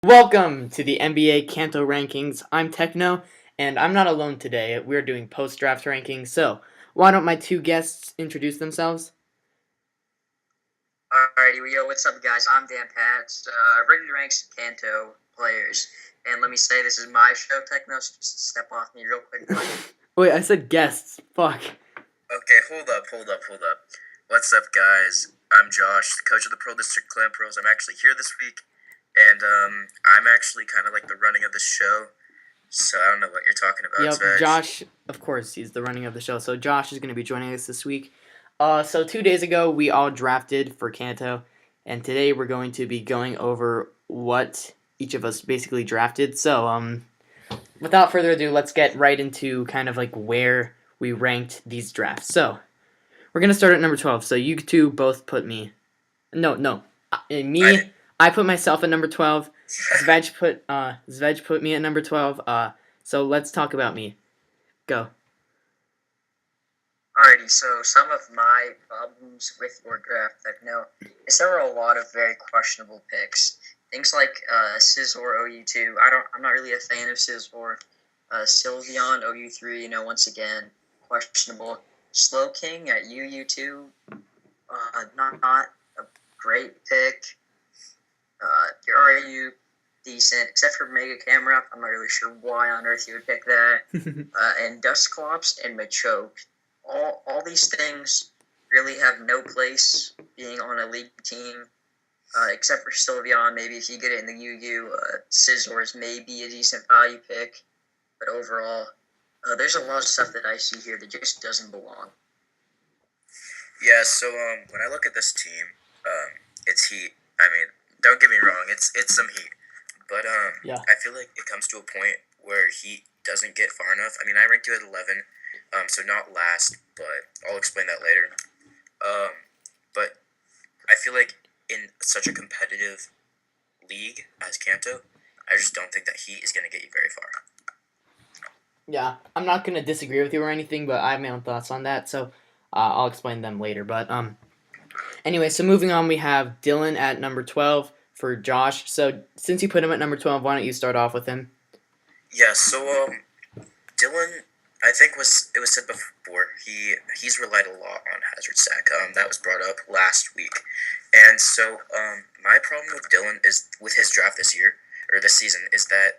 Welcome to the NBA Kanto rankings. I'm Techno, and I'm not alone today. We're doing post-draft rankings. So, why don't my two guests introduce themselves? Alrighty, well, yo, what's up, guys? I'm Dan Pats, ready to rank some Kanto players. And let me say, this is my show, Techno, so just step off me real quick, buddy. Wait, I said guests. Fuck. Okay, hold up. What's up, guys? I'm Josh, the coach of the Pro District Clan Pros. I'm actually here this week, and I'm actually kind of like the running of the show. So I don't know what you're talking about, Yep, Sveg. Josh, of course, he's the running of the show. So, Josh is going to be joining us this week. So 2 days ago, we all drafted for Kanto, and today we're going to be going over what each of us basically drafted. So, without further ado, let's get right into kind of like where we ranked these drafts. So, we're going to start at number 12. So, you two both put me. No. I put myself at number 12. Zvej put me at number 12. So, let's talk about me. Go. Alrighty, so some of my problems with your draft, Techno, is there were a lot of very questionable picks. Things like Scizor OU2. I'm not really a fan of Scizor. Sylveon OU3, once again, questionable. Slow King at UU2, not a great pick. Your RU decent, except for Mega Camera. I'm not really sure why on earth you would pick that. And Dusclops and Machoke. All these things really have no place being on a league team, except for Sylveon. Maybe if you get it in the UU, Scizor is maybe a decent value pick. But overall, there's a lot of stuff that I see here that just doesn't belong. Yeah, so when I look at this team, it's heat. I mean, don't get me wrong, it's some heat, but Yeah. I feel like it comes to a point where heat doesn't get far enough. I mean, I ranked you at 11, so not last, but I'll explain that later. But I feel like in such a competitive league as Kanto, I just don't think that heat is going to get you very far. Yeah, I'm not going to disagree with you or anything, but I have my own thoughts on that. So, I'll explain them later. But, anyway, so moving on, we have Dylan at number 12 for Josh. So, since you put him at number 12, why don't you start off with him? Yeah, so Dylan, I think it was said before, he's relied a lot on Hazard Stack. That was brought up last week. And so my problem with Dylan is with his draft this season is that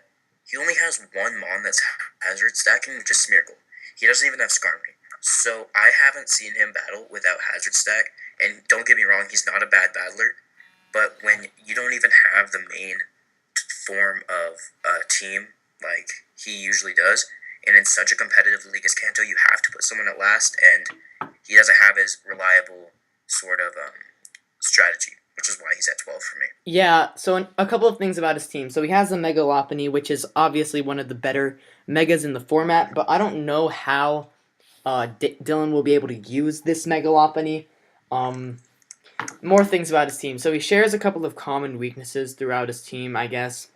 he only has one Mon that's Hazard Stacking, which is Smeargle. He doesn't even have Skarmory. So I haven't seen him battle without Hazard Stack, and don't get me wrong, he's not a bad battler, but when you don't even have the main form of team like he usually does, and in such a competitive league as Kanto, you have to put someone at last, and he doesn't have his reliable sort of strategy, which is why he's at 12 for me. Yeah, so a couple of things about his team. So, he has a Mega Lopunny, which is obviously one of the better Megas in the format, but I don't know how Dylan will be able to use this Mega Lopunny. More things about his team. So he shares a couple of common weaknesses throughout his team, I guess.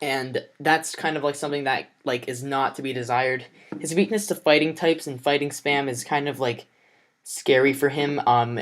And that's kind of like something that like is not to be desired. His weakness to fighting types and fighting spam is kind of like scary for him,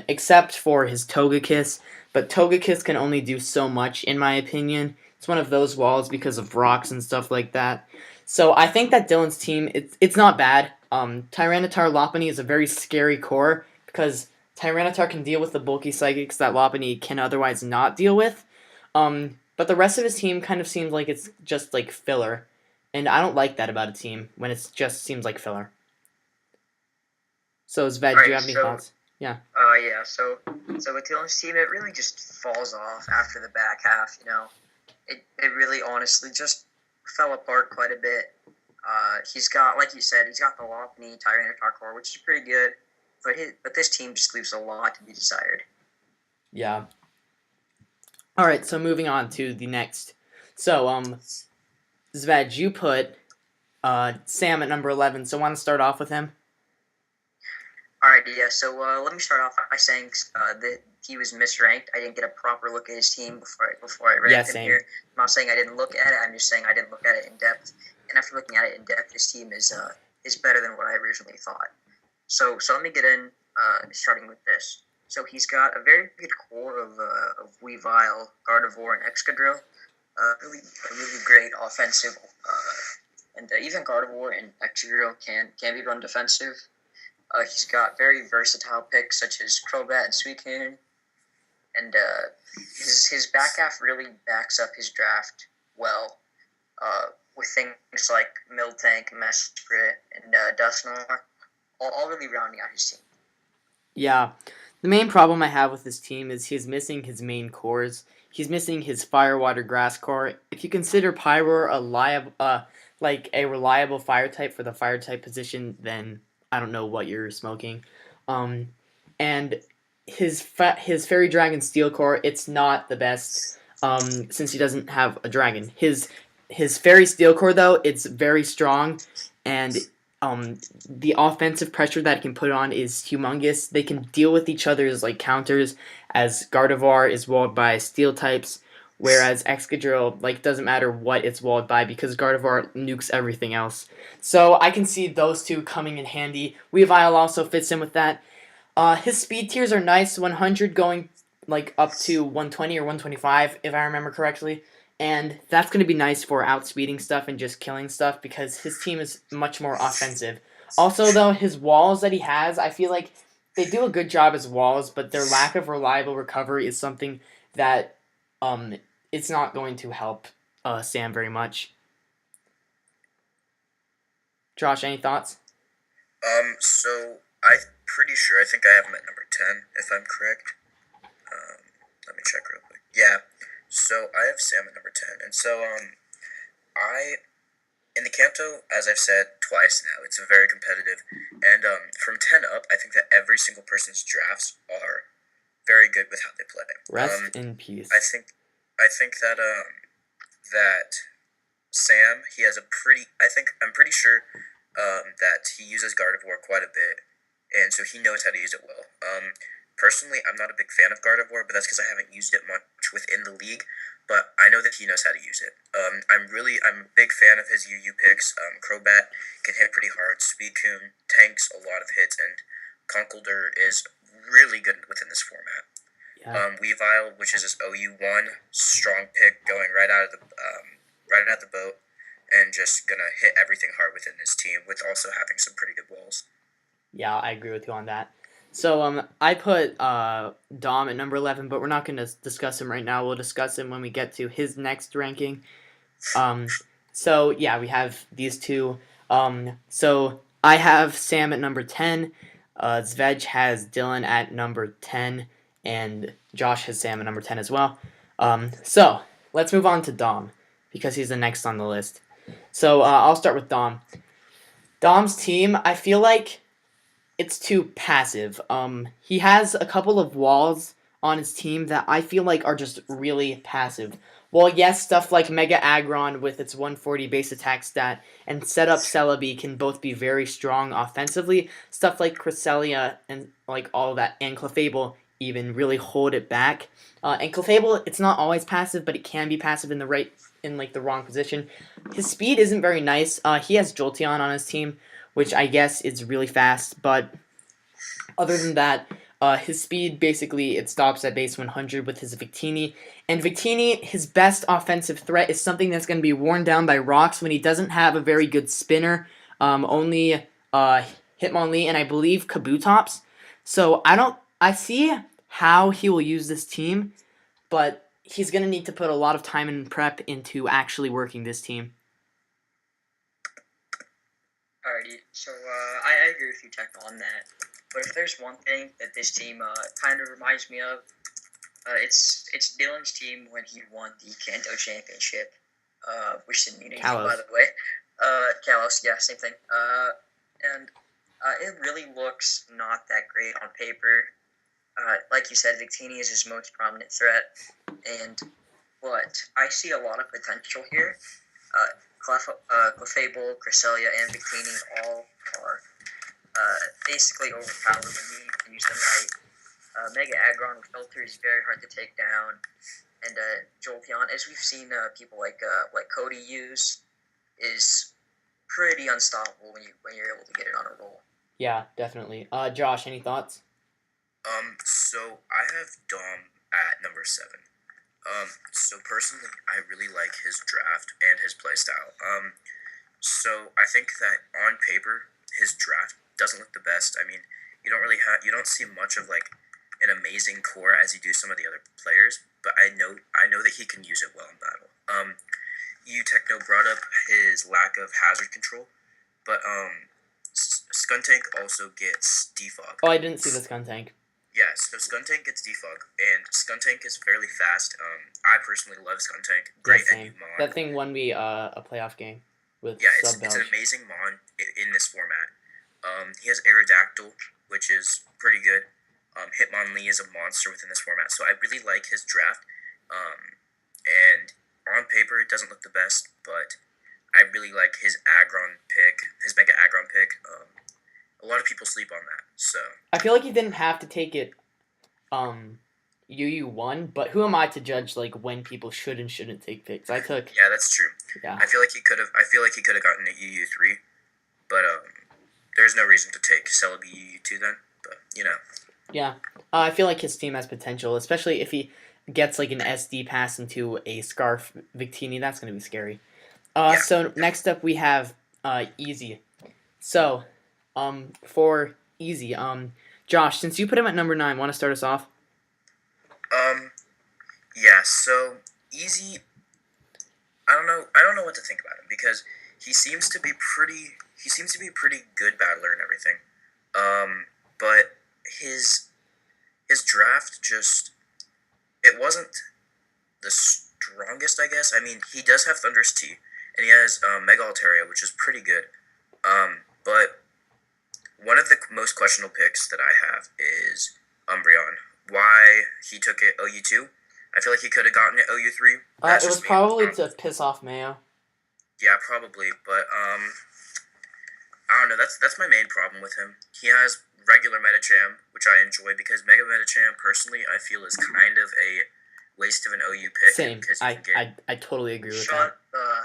except for his Togekiss. But Togekiss can only do so much, in my opinion. It's one of those walls because of rocks and stuff like that. So I think that Dylan's team, it's not bad. Tyranitar Lopunny is a very scary core because Tyranitar can deal with the bulky psychics that Lopunny can otherwise not deal with. But the rest of his team kind of seems like it's just like filler. And I don't like that about a team when it just seems like filler. So, Zved, do you have any thoughts? Yeah. So with Dylan's team, it really just falls off after the back half. It really honestly just fell apart quite a bit. He's got, like you said, he's got the Lopunny Tyranitar core, which is pretty good, but this team just leaves a lot to be desired. Yeah. All right, so moving on to the next. So, Zved, you put Sam at number 11, so want to start off with him? Alright, yeah, so let me start off by saying that he was misranked. I didn't get a proper look at his team before I ranked him here. I'm not saying I didn't look at it, I'm just saying I didn't look at it in depth. And after looking at it in depth, his team is better than what I originally thought. So let me get in, starting with this. So he's got a very good core of Weavile, Gardevoir, and Excadrill. A really great offensive, and even Gardevoir and Excadrill can be run defensive. He's got very versatile picks such as Crobat and Suicune, and his back half really backs up his draft well, with things like Miltank, Mesprit, and Dusknoir, all really rounding out his team. Yeah. The main problem I have with this team is he's missing his main cores. He's missing his fire, water, grass core. If you consider Pyroar like a reliable fire type for the fire type position, then I don't know what you're smoking. Um, and his Fairy Dragon Steel core, it's not the best. Since he doesn't have a dragon. His Fairy Steel core though, it's very strong, and the offensive pressure that it can put on is humongous. They can deal with each other's like counters, as Gardevoir is walled by steel types, whereas Excadrill like doesn't matter what it's walled by because Gardevoir nukes everything else. So I can see those two coming in handy. Weavile also fits in with that. His speed tiers are nice, 100 going like up to 120 or 125 if I remember correctly. And that's going to be nice for outspeeding stuff and just killing stuff because his team is much more offensive. Also, though, his walls that he has, I feel like they do a good job as walls, but their lack of reliable recovery is something that it's not going to help Sam very much. Josh, any thoughts? So I'm pretty sure. I think I have him at number 10, if I'm correct. Let me check real quick. Yeah. So I have Sam at number 10, and so I in the Kanto, as I've said twice now, it's a very competitive, and from 10 up, I think that every single person's drafts are very good with how they play. Rest in peace. I think that that Sam, he has a pretty. I'm pretty sure that he uses Gardevoir quite a bit, and so he knows how to use it well. Personally, I'm not a big fan of Gardevoir, but that's because I haven't used it much within the league. But I know that he knows how to use it. I'm a big fan of his UU picks. Crobat can hit pretty hard. Suicune tanks a lot of hits, and Conkeldurr is really good within this format. Yeah. Weavile, which is his OU1, strong pick, going right out the boat, and just gonna hit everything hard within his team, with also having some pretty good walls. Yeah, I agree with you on that. So I put Dom at number 11, but we're not going to discuss him right now. We'll discuss him when we get to his next ranking. So yeah, we have these two. So I have Sam at number 10. Zvej has Dylan at number 10, and Josh has Sam at number 10 as well. So let's move on to Dom because he's the next on the list. So I'll start with Dom. Dom's team, I feel like it's too passive. He has a couple of walls on his team that I feel like are just really passive. Well, yes, stuff like Mega Aggron with its 140 base attack stat and Setup Celebi can both be very strong offensively. Stuff like Cresselia and like all that, and Clefable even really hold it back. And Clefable, it's not always passive, but it can be passive in the wrong position. His speed isn't very nice. He has Jolteon on his team, which I guess is really fast, but other than that, his speed basically it stops at base 100 with his Victini. And Victini, his best offensive threat is something that's going to be worn down by rocks when he doesn't have a very good spinner. Only Hitmonlee and I believe Kabutops. So I see how he will use this team, but he's going to need to put a lot of time and prep into actually working this team. Alrighty, so I agree with you, Tech, on that. But if there's one thing that this team kind of reminds me of, it's Dylan's team when he won the Kanto Championship, which didn't mean anything, by the way. Kalos, yeah, same thing. And it really looks not that great on paper. Like you said, Victini is his most prominent threat, but I see a lot of potential here. Clefable, Cresselia, and Victini all are basically overpowered when you use them right. Mega Aggron with Filter is very hard to take down, and Jolteon, as we've seen people like Cody use, is pretty unstoppable when you're able to get it on a roll. Yeah, definitely. Josh, any thoughts? So I have Dom at number 7. So personally, I really like his draft and his play style. So I think that on paper, his draft doesn't look the best. I mean, you don't see much of like an amazing core as you do some of the other players. But I know that he can use it well in battle. You Techno brought up his lack of hazard control, but Skuntank also gets defog. Oh, I didn't see this gun tank. Yeah, so Skuntank gets defog, and Skuntank is fairly fast. I personally love Skuntank. Yeah, Great same. NU mon. That thing won me a playoff game with Yeah, sub it's an Belch. amazing mon in this format. He has Aerodactyl, which is pretty good. Hitmonlee is a monster within this format, so I really like his draft. And on paper, it doesn't look the best, but I really like his Aggron pick, his Mega Aggron pick. A lot of people sleep on that, so I feel like he didn't have to take it UU1, but who am I to judge like when people should and shouldn't take picks? I took yeah, that's true. yeah. I feel like he could have. I feel like he could have gotten an UU3, but there's no reason to take Celebi UU2 then. But you know, Yeah. I feel like his team has potential, especially if he gets like an SD pass into a Scarf Victini. That's going to be scary. Yeah. So next up we have Easy. So, for Easy, Josh, since you put him at number 9, want to start us off? yeah. So Easy. I don't know what to think about him because he seems to be pretty. He seems to be a pretty good battler and everything. But his draft just it wasn't the strongest, I guess. I mean, he does have Thunderous T, and he has Mega Altaria, which is pretty good. But one of the most questionable picks that I have is Umbreon. Why he took it OU2? I feel like he could have gotten it OU3. It was probably to piss off Mayo. Yeah, probably, but I don't know. That's my main problem with him. He has regular Metacham, which I enjoy because Mega Metacham, personally, I feel is kind of a waste of an OU pick. Same. Because you can get, I totally agree with Shut the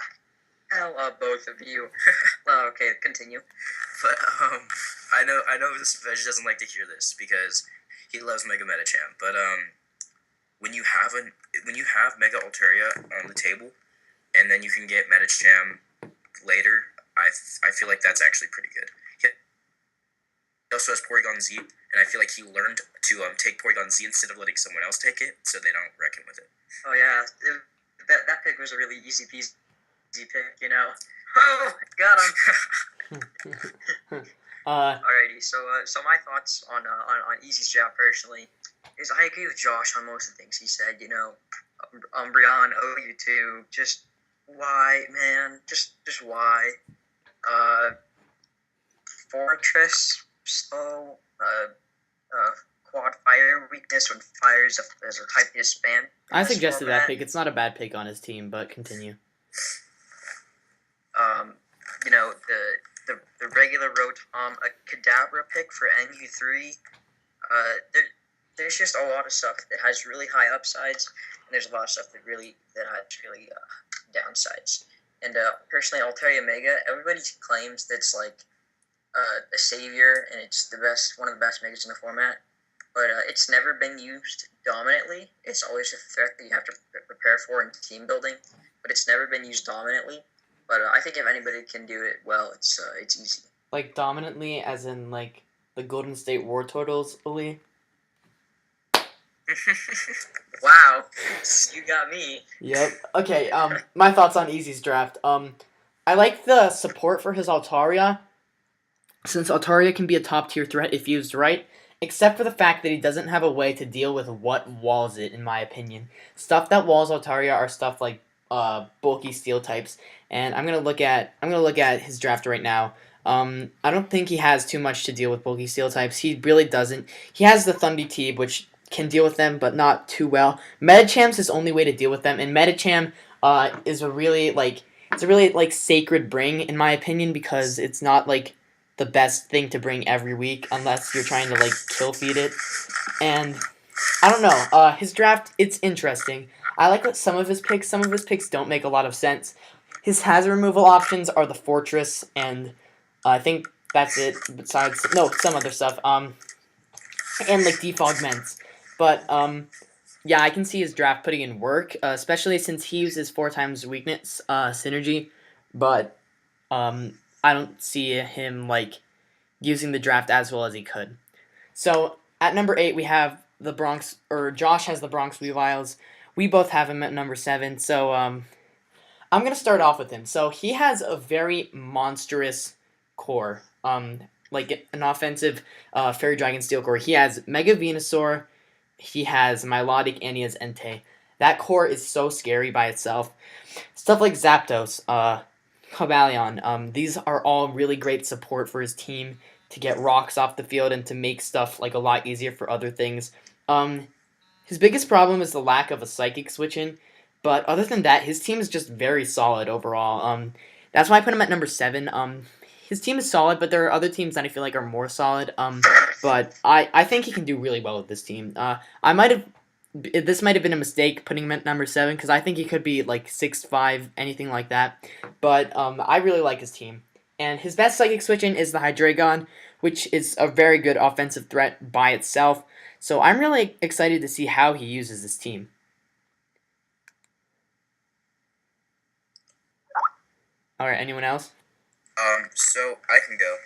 hell up, both of you. Well, okay, continue. but I know this Veg doesn't like to hear this because he loves Mega Metacham. But when you have Mega Altaria on the table, and then you can get Metacham later, I feel like that's actually pretty good. He also has Porygon Z, and I feel like he learned to take Porygon Z instead of letting someone else take it, so they don't reckon with it. Oh yeah, that pick was a really easy peasy pick, you know. Oh, got him. Alrighty, so my thoughts on Easy's draft personally is I agree with Josh on most of the things he said. You know, Umbreon, OU2, just why, man, just why? Fortress, slow, quad fire weakness when fire is a type of spam. I suggested that pick. It's not a bad pick on his team, but continue. You know, the regular Rotom, a Kadabra pick for NU3. There's just a lot of stuff that has really high upsides, and there's a lot of stuff that has really downsides. And personally, Altaria Mega, everybody claims that's like a savior, and it's one of the best megas in the format. But it's never been used dominantly. It's always a threat that you have to prepare for in team building, but it's never been used dominantly. But I think if anybody can do it well, it's easy. Like dominantly, as in like the Golden State War Turtles, Lee? Wow, you got me. Yep. Okay. My thoughts on Easy's draft. I like the support for his Altaria, since Altaria can be a top tier threat if used right. Except for the fact that he doesn't have a way to deal with what walls it, in my opinion. Stuff that walls Altaria are stuff like bulky steel types, and I'm gonna look at his draft right now. I don't think he has too much to deal with bulky steel types. He really doesn't. He has the Thundy-Teeb, which can deal with them, but not too well. Metacham's his only way to deal with them, and Metacham is a really sacred bring in my opinion because it's not like the best thing to bring every week unless you're trying to like kill feed it. And I don't know. His draft, it's interesting. I like that some of his picks don't make a lot of sense. His hazard removal options are the Fortress, and I think that's it. Besides, no, some other stuff. And like defogments. But Yeah, I can see his draft putting in work, especially since he uses 4 times weakness synergy, but I don't see him like using the draft as well as he could. So at number 8 we have the Bronx, or Josh has the Bronx Weaviles. We both have him at number 7. So I'm gonna start off with him. So he has a very monstrous core, like an offensive Fairy Dragon Steel core. He has Mega Venusaur, he has Milotic, and he has Entei. That core is so scary by itself. Stuff like Zapdos, Cobalion, these are all really great support for his team to get rocks off the field and to make stuff like a lot easier for other things. Um, his biggest problem is the lack of a psychic switch in, but other than that, his team is just very solid overall. That's why I put him at number 7. His team is solid, but there are other teams that I feel like are more solid. But I think he can do really well with this team. I might have this might have been a mistake putting him at number 7 because I think he could be like 6'5", anything like that. But I really like his team. And his best psychic switch in is the Hydreigon, which is a very good offensive threat by itself. So I'm really excited to see how he uses this team. All right, anyone else? So I can go.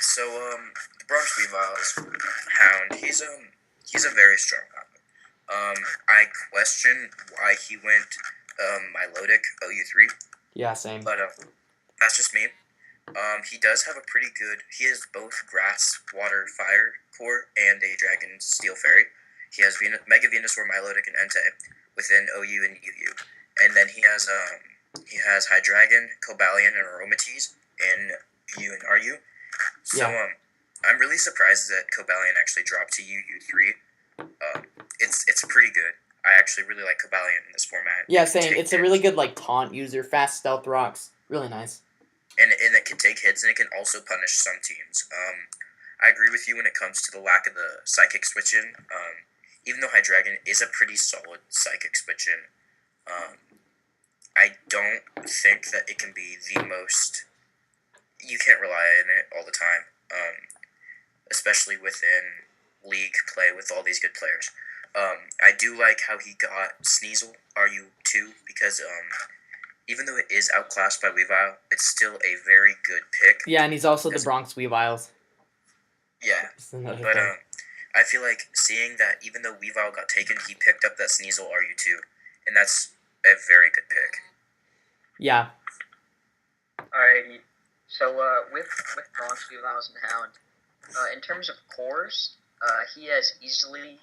So the Bronx Weaviles Hound. He's a very strong hound. I question why he went Milotic OU3, Yeah, same. but that's just me. He does have a pretty good. He has both Grass, Water, Fire core and a Dragon Steel Fairy. He has Mega Venusaur, Milotic, and Entei within OU and UU, and then he has Hydreigon, Cobalion, and Aromatisse in U and RU. So Yeah. I'm really surprised that Cobalion actually dropped to UU3. It's pretty good. I actually really like Cobalion in this format. Yeah, same. It's a really good like taunt user, fast stealth rocks. Really nice. And it can take hits, and it can also punish some teams. I agree with you when it comes to the lack of the psychic switch in. Even though Hydreigon is a pretty solid psychic switch in, I don't think that it can be the most. You can't rely on it all the time, especially within league play with all these good players. I do like how he got Sneasel RU2 because even though it is outclassed by Weavile, it's still a very good pick. Yeah, and he's also the Bronx Weaviles. Yeah, That's another but thing. I feel like seeing that even though Weavile got taken, he picked up that Sneasel RU2, and that's a very good pick. Yeah. Alrighty. So with Bronx Weaviles and Hound, in terms of cores, he has easily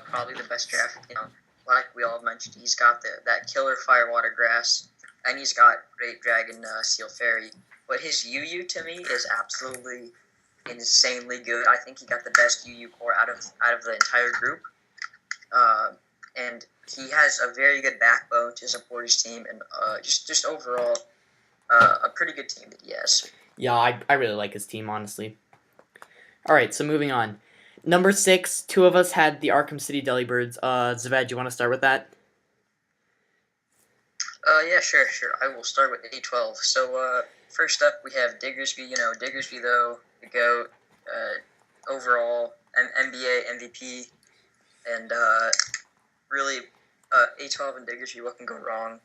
probably the best draft. Like we all mentioned, he's got that killer Fire Water Grass, and he's got Great Dragon Steel Fairy. But his UU to me is absolutely insanely good. I think he got the best UU core out of the entire group, and he has a very good backbone to support his team, and just overall a pretty good team that he has. Yeah, I really like his team, honestly. All right, so moving on. Number 6, 2 of us had the Arkham City Delibirds. Zaved, you want to start with that? Yeah, sure. I will start with A12. So, first up, we have Diggersby. Diggersby, though, the GOAT, overall, NBA MVP, and really, A12 and Diggersby, what can go wrong?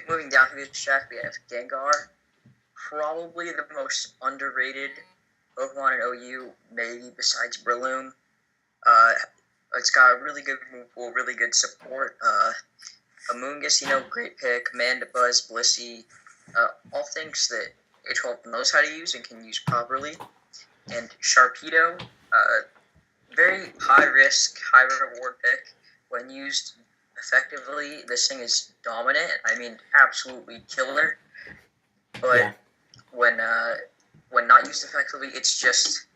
Moving down to this track, we have Gengar, probably the most underrated Pokemon in OU, maybe besides Breloom. It's got a really good move pool, really good support. Amoonguss, great pick. Mandibuzz, Blissey, all things that A12 knows how to use and can use properly. And Sharpedo, very high risk, high reward pick. When used effectively, this thing is dominant. I mean, absolutely killer. But Yeah. when not used effectively, it's just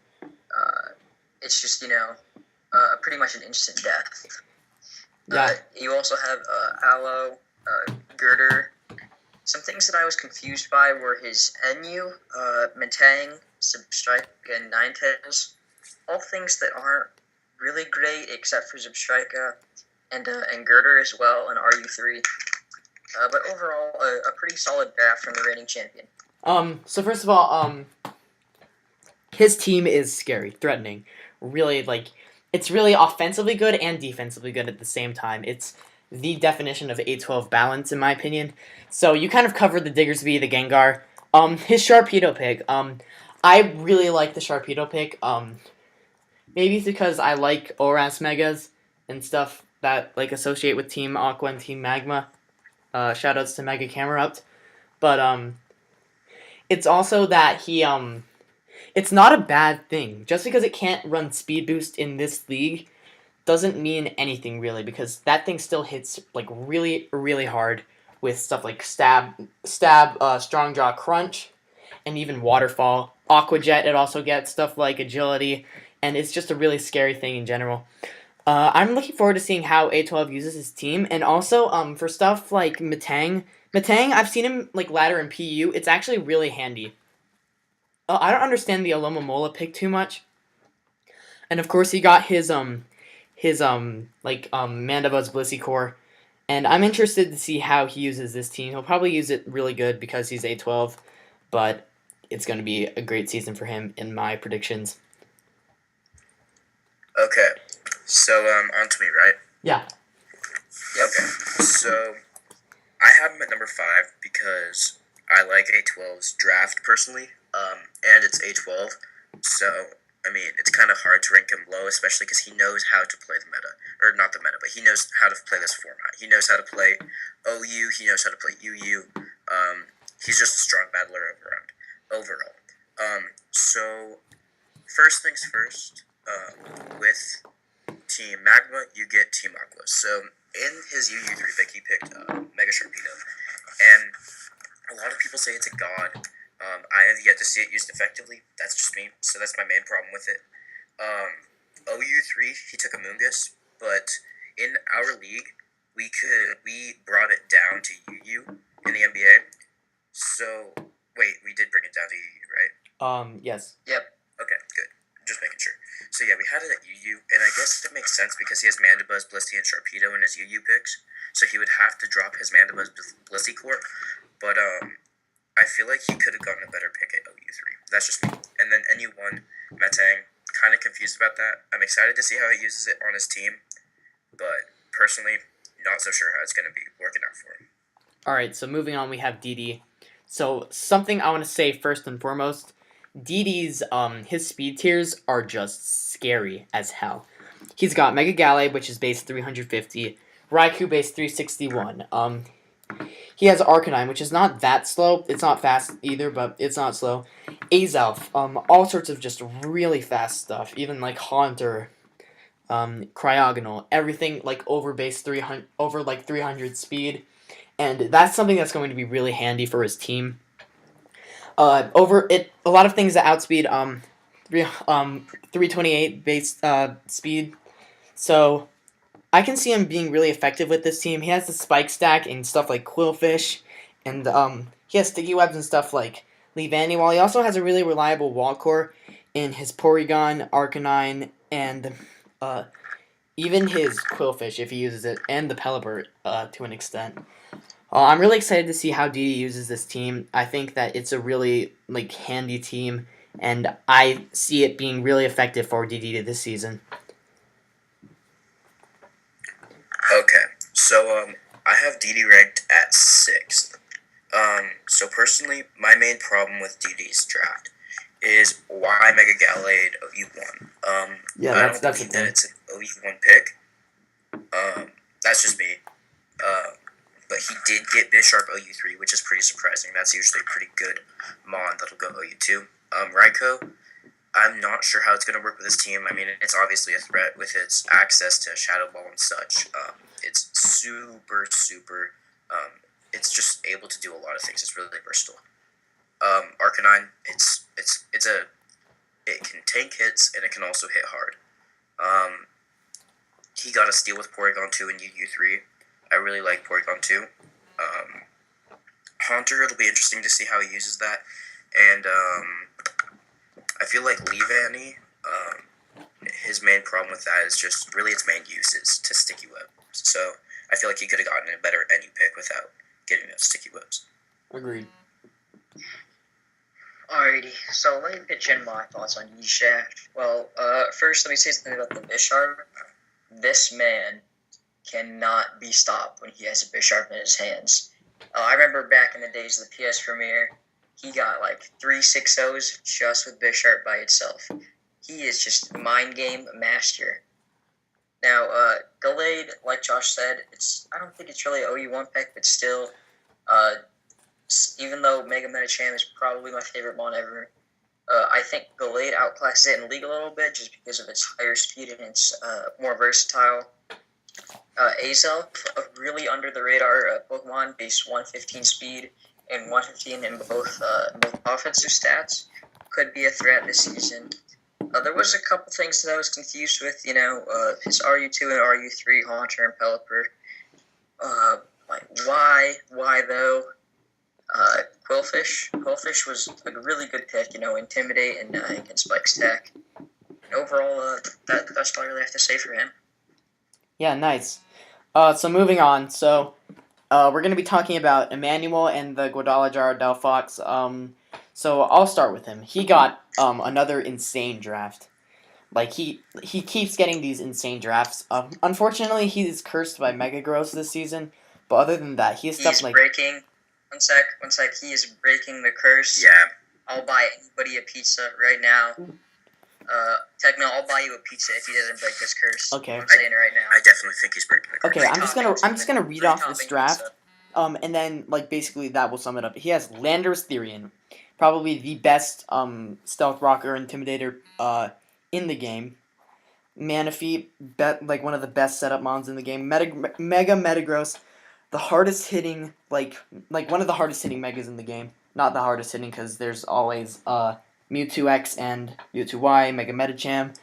pretty much an instant death. Yeah. You also have Aloe, Girder. Some things that I was confused by were his NU, Metang, Substrike, and Ninetales. All things that aren't really great except for Substrika and Girder as well, and RU3. But overall, a pretty solid draft from the reigning champion. So first of all, his team is scary, threatening. Really, like, it's really offensively good and defensively good at the same time. It's the definition of A12 balance, in my opinion. So you kind of covered the Diggersby, the Gengar. His Sharpedo pick. I really like the Sharpedo pick. Maybe it's because I like ORAS Megas and stuff that like associate with Team Aqua and Team Magma. Shoutouts to Mega Camerupt. But it's also that it's not a bad thing. Just because it can't run Speed Boost in this league doesn't mean anything really, because that thing still hits like really, really hard with stuff like Strong Jaw Crunch, and even Waterfall. Aqua Jet, it also gets stuff like Agility, and it's just a really scary thing in general. I'm looking forward to seeing how A12 uses his team, and also for stuff like Matang. Matang, I've seen him like ladder in PU. It's actually really handy. I don't understand the Alomomola pick too much, and of course he got his Mandibuzz Blissey Core, and I'm interested to see how he uses this team. He'll probably use it really good because he's A12, but it's going to be a great season for him in my predictions. Okay, so on to me, right? Yeah. Okay, so I have him at number 5 because I like A12's draft personally, and it's A12, so I mean it's kind of hard to rank him low, especially because he knows how to play the meta, or not the meta, but he knows how to play this format. He knows how to play OU, he knows how to play UU. He's just a strong battler overall. So first things first, with Team Magma, you get Team Aqua. So in his UU3 pick, he picked Mega Sharpedo, and a lot of people say it's a god. I have yet to see it used effectively. That's just me, so that's my main problem with it. OU3, he took a Mungus, but in our league, we brought it down to UU in the NBA. So wait, we did bring it down to UU, right? Yes. Yep. Okay, good. Just making sure. So yeah, we had it at UU, and I guess it makes sense because he has Mandibuzz, Blissey, and Sharpedo in his UU picks, so he would have to drop his Mandibuzz Blissey core. But I feel like he could have gotten a better pick at OU3. That's just me. And then NU1, Metang, kind of confused about that. I'm excited to see how he uses it on his team, but personally, not so sure how it's going to be working out for him. All right. So moving on, we have DD. So something I want to say first and foremost, DD's his speed tiers are just scary as hell. He's got Mega Gallade, which is base 350, Raikou base 361. He has Arcanine, which is not that slow. It's not fast either, but it's not slow. Azelf, all sorts of just really fast stuff. Even like Haunter, Cryogonal, everything like over base 300, over like 300 speed, and that's something that's going to be really handy for his team. Over it, a lot of things that outspeed 328 base speed. So I can see him being really effective with this team. He has the spike stack and stuff like Quillfish, and he has sticky webs and stuff like Leavanny, while he also has a really reliable wall core in his Porygon, Arcanine, and even his Quillfish if he uses it, and the Pelipper to an extent. I'm really excited to see how DD uses this team. I think that it's a really like handy team, and I see it being really effective for DD this season. Okay, so I have DD ranked at 6th. So personally, my main problem with DD's draft is why Mega Gallade OU1. Yeah, I that's don't the believe thing. that it's an OU1 pick. That's just me. But he did get Bisharp OU3, which is pretty surprising. That's usually a pretty good mon that'll go OU2. Raikou, I'm not sure how it's going to work with his team. I mean, it's obviously a threat with its access to Shadow Ball and such. It's super. It's just able to do a lot of things. It's really versatile. Arcanine, it can tank hits and it can also hit hard. He got a steal with Porygon 2 and UU3. I really like Porygon 2. Haunter, it'll be interesting to see how he uses that. And I feel like Leavanny, his main problem with that is just really its main use is to sticky web. So I feel like he could have gotten a better NU pick without getting those sticky webs. Agreed. Alrighty, so let me pitch in my thoughts on Shaft. Well, first let me say something about the Bisharp. This man cannot be stopped when he has a Bisharp in his hands. I remember back in the days of the PS Premiere, he got like 3 6-0s just with Bisharp by itself. He is just mind game master. Now, Gallade, like Josh said, I don't think it's really an OU1 pick, but still, uh, even though Mega Medicham is probably my favorite mon ever, I think Gallade outclasses it in league a little bit just because of its higher speed and its more versatile. Azelf, a really under the radar Pokemon, base 115 speed and 115 in both offensive stats, could be a threat this season. There was a couple things that I was confused with, his RU2 and RU3 Haunter and Pelipper. Why though? Quillfish was a really good pick, Intimidate and against Spike's Tech. And overall, that's all I really have to say for him. Yeah, nice. So moving on. So, we're gonna be talking about Emmanuel and the Guadalajara Delphox. So I'll start with him. He got another insane draft. Like he keeps getting these insane drafts. Unfortunately, he's cursed by Mega Gross this season. But other than that, he's stuff like breaking. One sec. He is breaking the curse. Yeah. I'll buy anybody a pizza right now. Techno, I'll buy you a pizza if he doesn't break this curse. Okay. I'm saying it right now. I definitely think he's breaking the curse. Okay, I'm just gonna read off this draft. Pizza. And then basically that will sum it up. He has Landorus Therian, probably the best stealth rocker intimidator in the game. Manaphy, one of the best setup mons in the game. Mega Metagross, the hardest hitting one of the hardest hitting megas in the game. Not the hardest hitting because there's always Mewtwo X and Mewtwo Y, Mega Medicham.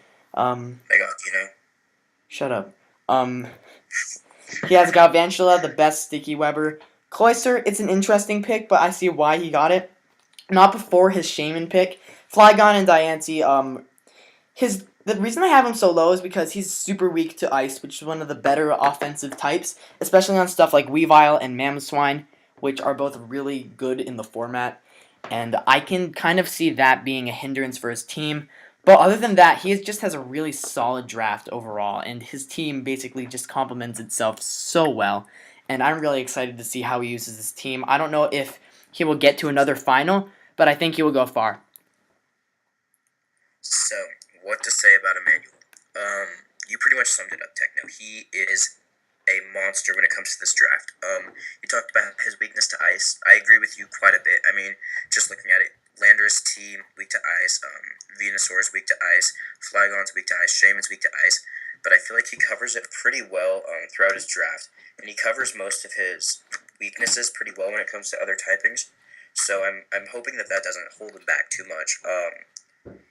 Shut up. He has Galvantula, the best Sticky Webber. Cloyster, it's an interesting pick, but I see why he got it. Not before his Shaman pick. Flygon and Diancie, the reason I have him so low is because he's super weak to Ice, which is one of the better offensive types, especially on stuff like Weavile and Mamoswine, which are both really good in the format. And I can kind of see that being a hindrance for his team. But other than that, he just has a really solid draft overall, and his team basically just complements itself so well. And I'm really excited to see how he uses his team. I don't know if he will get to another final, but I think he will go far. So, what to say about Emmanuel? You pretty much summed it up, Techno. He is a monster when it comes to this draft. You talked about his weakness to ice. I agree with you quite a bit. I mean, just looking at it, Landorus team weak to ice, Venusaur's weak to ice, Flygon's weak to ice, Shaman's weak to ice. But I feel like he covers it pretty well throughout his draft, and he covers most of his weaknesses pretty well when it comes to other typings. So I'm hoping that doesn't hold him back too much.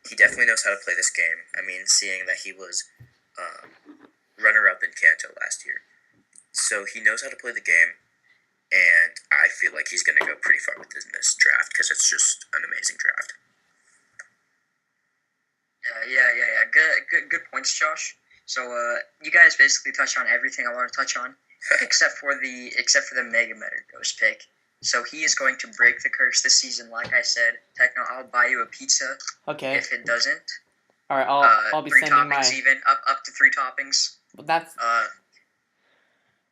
He definitely knows how to play this game. I mean, seeing that he was runner-up in Kanto last year. So he knows how to play the game, and I feel like he's going to go pretty far with this draft because it's just an amazing draft. Yeah. Good points, Josh. So you guys basically touched on everything I want to touch on, except for the Mega Metagross pick. So he is going to break the curse this season. Like I said, Techno, I'll buy you a pizza. Okay. If it doesn't. All right, I'll be 3 sending toppings my. even up to 3 toppings. Well, that's.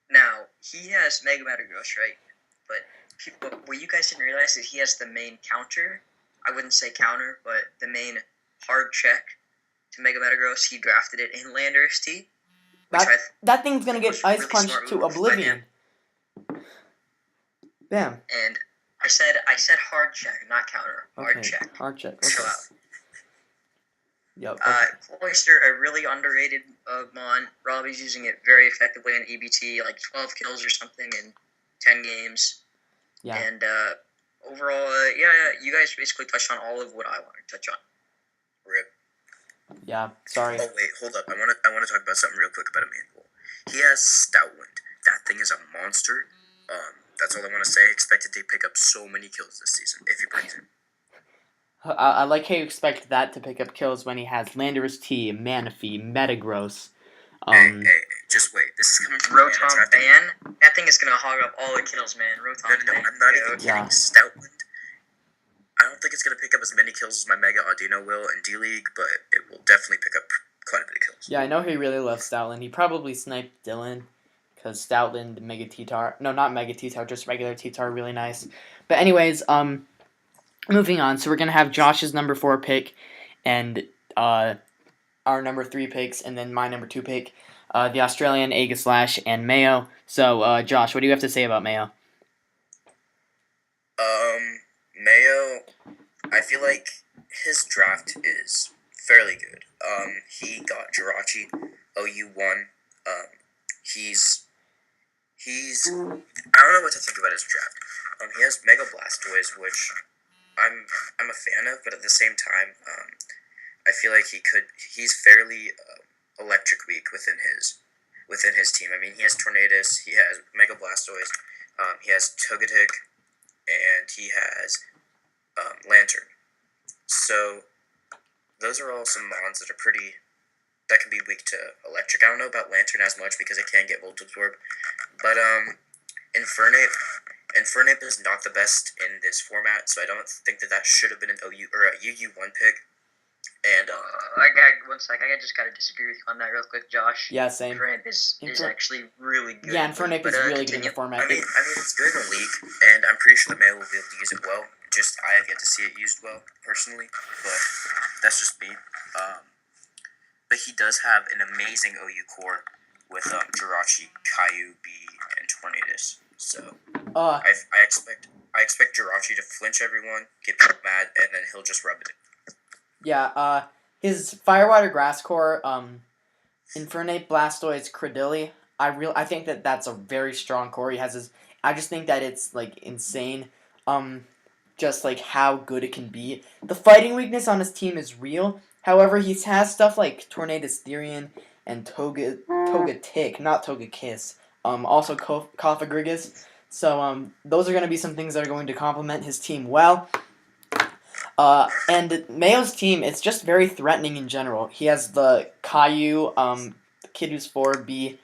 Now he has Mega Metagross, right? But what you guys didn't realize is he has the main counter. I wouldn't say counter, but the main hard check to Mega Metagross. He drafted it in Landorus T. That thing's gonna get ice really punched to oblivion. Bam. And I said hard check, not counter. Hard check. Hard check. Okay. Chill out. Yep. Okay. Cloyster, a really underrated mon. Robbie's using it very effectively in EBT, like 12 kills or something in 10 games. Yeah. And overall, you guys basically touched on all of what I wanted to touch on. Rip. Yeah. Sorry. Oh wait, hold up. I want to talk about something real quick about Emmanuel. He has Stoutland. That thing is a monster. That's all I want to say. Expected to pick up so many kills this season if he brings him. I like how you expect that to pick up kills when he has Landorus T, Manaphy, Metagross. Hey, just wait. This is coming from Rotom Ban. That thing is gonna hog up all the kills, man. Rotom No, Ban. I'm not even kidding. Yeah. Stoutland. I don't think it's going to pick up as many kills as my Mega Audino will in D-League, but it will definitely pick up quite a bit of kills. Yeah, I know he really loves Stoutland. He probably sniped Dylan because Stoutland, Mega T-Tar. No, not Mega T-Tar, just regular T-Tar, really nice. But anyways, moving on. So we're gonna have Josh's number 4 pick, and our number 3 picks, and then my number 2 pick, the Australian Aegislash and Mayo. So Josh, what do you have to say about Mayo? Mayo, I feel like his draft is fairly good. He got Jirachi, OU1. He's I don't know what to think about his draft. He has Mega Blastoise, which I'm a fan of, but at the same time, I feel like he's fairly electric weak within his team. I mean, he has Tornadus, he has Mega Blastoise, he has Togetic, and he has Lantern. So those are all some mons that can be weak to electric. I don't know about Lantern as much because it can get Volt Absorb, but Infernape is not the best in this format, so I don't think that should have been an OU or a UU1 pick. And I got 1 sec. I just gotta disagree with you on that real quick, Josh. Yeah, same. Infernape is actually really good. Yeah, Infernape is really good in the format. I mean, it's good in the league, and I'm pretty sure the Mayo will be able to use it well. Just I have yet to see it used well personally, but that's just me. But he does have an amazing OU core with Jirachi, Kyuubi, and Tornadus. So I expect Jirachi to flinch everyone, get people mad, and then he'll just rub it in. Yeah, his Firewater Grass core, Infernape, Blastoise, Cradily. I think that's a very strong core. He has his. I just think that it's like insane. Just like how good it can be. The fighting weakness on his team is real. However, he has stuff like Tornadus Therian and Togetic, not Togekiss. Also Koffagrigus. So those are going to be some things that are going to complement his team well. And Mayo's team, it's just very threatening in general. He has the Caillou, the kid who's 4B,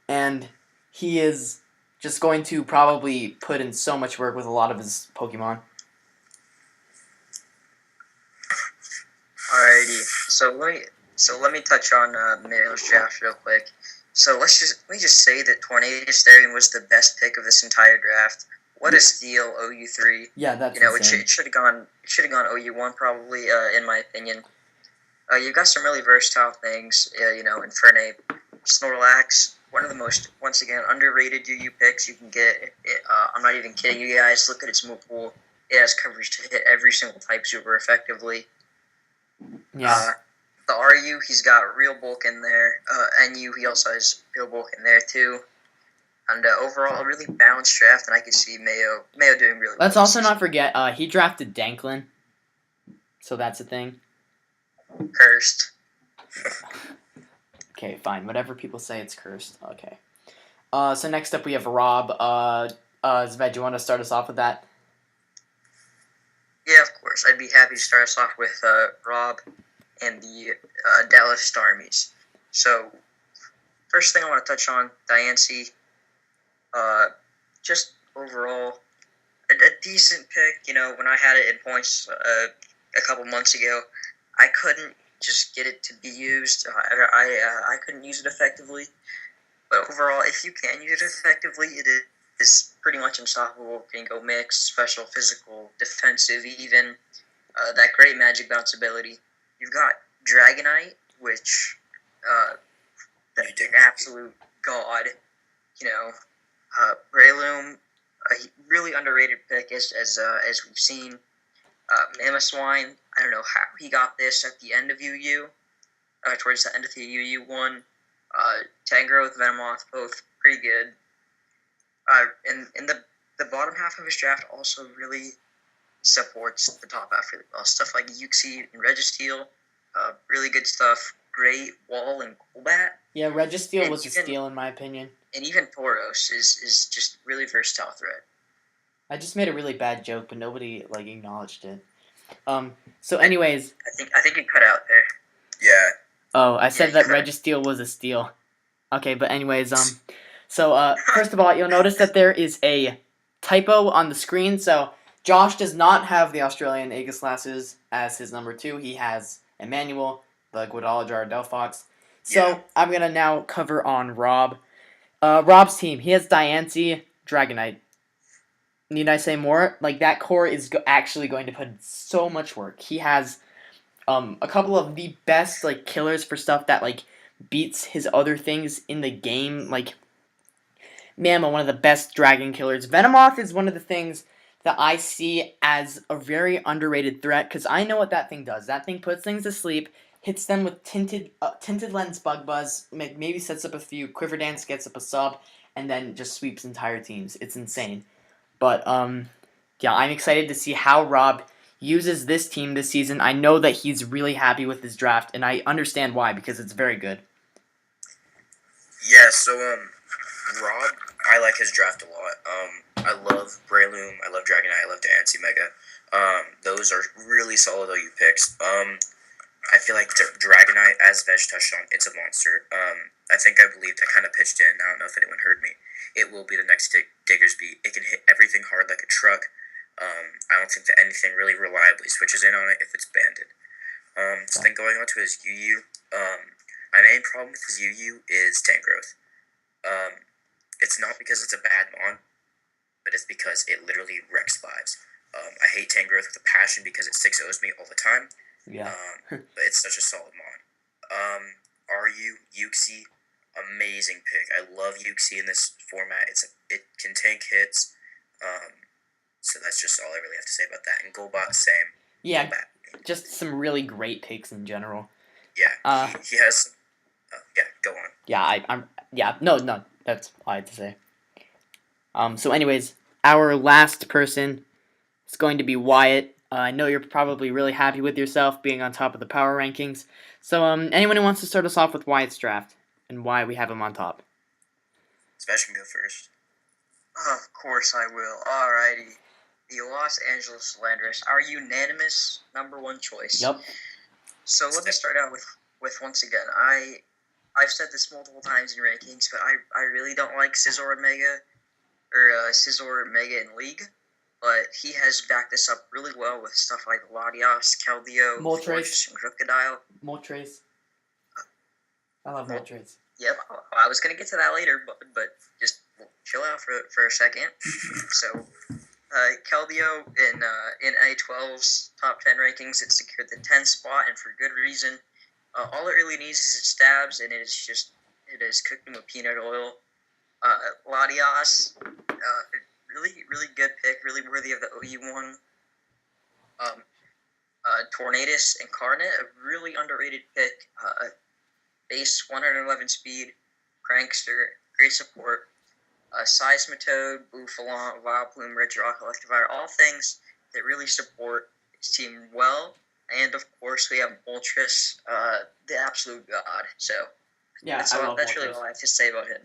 and he is just going to probably put in so much work with a lot of his Pokemon. Alrighty, so let me touch on Mayo's draft real quick. So let me just say that Tornadus Therian was the best pick of this entire draft. What a steal, OU3. Yeah, that's insane. It should have gone OU1 probably, in my opinion. You've got some really versatile things. Infernape, Snorlax, one of the most, once again, underrated UU picks you can get. I'm not even kidding you guys. Look at its move pool. It has coverage to hit every single type super effectively. Yeah. The RU, he's got real bulk in there. NU, he also has real bulk in there too. And overall, a really balanced draft, and I can see Mayo doing really well. Let's also not forget, he drafted Danklin. So that's a thing. Cursed. Okay, fine. Whatever people say, it's cursed. Okay. So next up we have Rob. Zved, do you want to start us off with that? Yeah, of course. I'd be happy to start us off with Rob and the Dallas Starmies. So, first thing I want to touch on, Diancie. Just overall, a decent pick. When I had it in points a couple months ago, I couldn't just get it to be used. I couldn't use it effectively. But overall, if you can use it effectively, it is pretty much unstoppable. Can go mix, special, physical, defensive, even. That great magic bounce ability. You've got Dragonite, which an absolute god. Breloom, a really underrated pick as we've seen. Mamoswine, I don't know how he got this at the end of UU, towards the end of the UU one. Tangrowth, Venomoth, both pretty good. And the bottom half of his draft also really supports the top half really well. Stuff like Uxie and Registeel, really good stuff. Great Wall and Golbat. Yeah, Registeel was a steal in my opinion. And even Tauros is just really versatile threat. I just made a really bad joke, but nobody acknowledged it. So anyways, I think you cut out there. Yeah. Oh, I said that Registeel was a steal. Okay, but anyways, so first of all, you'll notice that there is a typo on the screen. So Josh does not have the Australian Aegislasses as his number 2. He has Emmanuel, the Guadalajara Delphox. So Yeah. I'm going to now cover on Rob. Rob's team, he has Diancie, Dragonite. Need I say more? Like, that core is actually going to put in so much work. He has a couple of the best like killers for stuff that like beats his other things in the game. Like Mamma, one of the best dragon killers. Venomoth is one of the things that I see as a very underrated threat because I know what that thing does. That thing puts things to sleep, hits them with tinted lens bug buzz, maybe sets up a few quiver dance, gets up a sub, and then just sweeps entire teams. It's insane. But yeah, I'm excited to see how Rob uses this team this season. I know that he's really happy with his draft, and I understand why because it's very good. Yeah, so Rob, I like his draft a lot. I love Breloom, I love Dragonite, I love Diancie Mega. Those are really solid OU picks. I feel like Dragonite, as Veg touched on, it's a monster. I believed, I kind of pitched in, I don't know if anyone heard me. It will be the next Diggersby. It can hit everything hard like a truck. I don't think that anything really reliably switches in on it if it's banded. So then going on to his UU, my main problem with his UU is tank growth. It's not because it's a bad mon, but it's because it literally wrecks lives. I hate tank growth with a passion because it 6-0s me all the time. Yeah. But it's such a solid mon. RU, Yuxi, amazing pick. I love Yuxi in this format. It can tank hits. So that's just all I really have to say about that. And Golbat, same. Yeah, Golbat. just some really great picks in general. Yeah, he has some. Yeah, go on. Yeah, no, that's all I had to say. So anyways, our last person is going to be Wyatt. I know you're probably really happy with yourself being on top of the power rankings. So anyone who wants to start us off with Wyatt's draft and why we have him on top? Sebastian, go first. Of course I will. Alrighty. The Los Angeles Landers, our unanimous number 1 choice. Yep. So let me start out with once again, I've said this multiple times in rankings, but I really don't like Scizor Mega in League. But he has backed this up really well with stuff like Latios, Keldeo, Moltres, and Crocodile. Moltres. I love Moltres. Yep, I was going to get to that later, but just chill out for a second. So, Keldeo in A12's top 10 rankings, it secured the 10th spot, and for good reason. All it really needs is its stabs, and it is cooked in with peanut oil. Latios, really good pick, really worthy of the OU one. Tornadus Incarnate, a really underrated pick. Base 111 speed, prankster, great support. Seismitoad, Bouffalon, Vileplume, Regirock, Electivire, all things that really support his team well. And of course, we have Moltres, the absolute god. So Yeah, that's really all I have to say about him.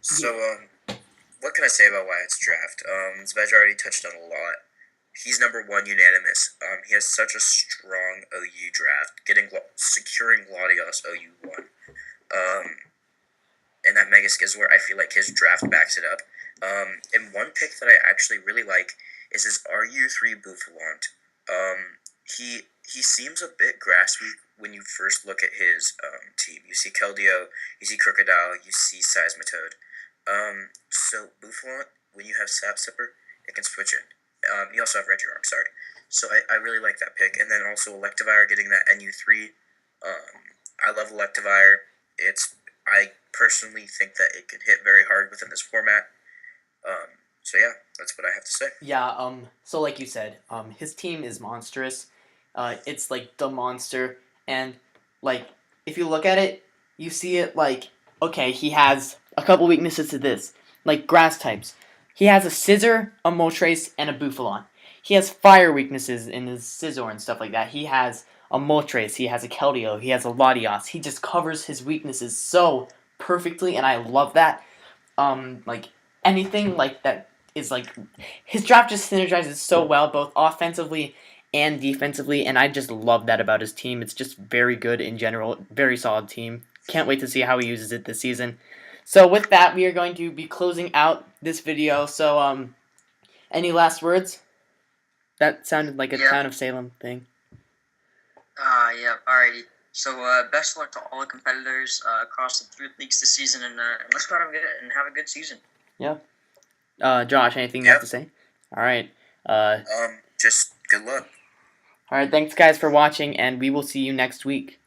So, what can I say about Wyatt's draft? Zvej already touched on a lot. He's number 1 unanimous. He has such a strong OU draft, securing Latios OU1. And that Mega Skizor, I feel like his draft backs it up. And one pick that I actually really like is his RU3 Bouffalon. He seems a bit grassy when you first look at his team. You see Keldeo, you see Crocodile, you see Seismitoad. So Bouffalon, when you have Sap Sipper, it can switch in. You also have Regirock, sorry. So I really like that pick. And then also Electivire getting that NU3. I love Electivire. I personally think that it can hit very hard within this format. So yeah, that's what I have to say. Yeah, so like you said, his team is monstrous. It's like the monster, and like if you look at it, you see it like, okay, he has a couple weaknesses to this, like grass types. He has a Scizor, a Moltres, and a Bouffalon. He has fire weaknesses in his Scizor and stuff like that. He has a Moltres, he has a Keldeo, he has a Latios. He just covers his weaknesses so perfectly, and I love that. Like anything like that is like his draft just synergizes so well, both offensively and defensively, and I just love that about his team. It's just very good in general, very solid team. Can't wait to see how he uses it this season. So with that, we are going to be closing out this video. So any last words? That sounded like a Yeah. Town of Salem thing. Yeah, alrighty. So, best of luck to all the competitors across the 3 leagues this season, and let's go out and have a good season. Yeah. Josh, anything you have to say? All right. Just good luck. All right. Thanks, guys, for watching, and we will see you next week.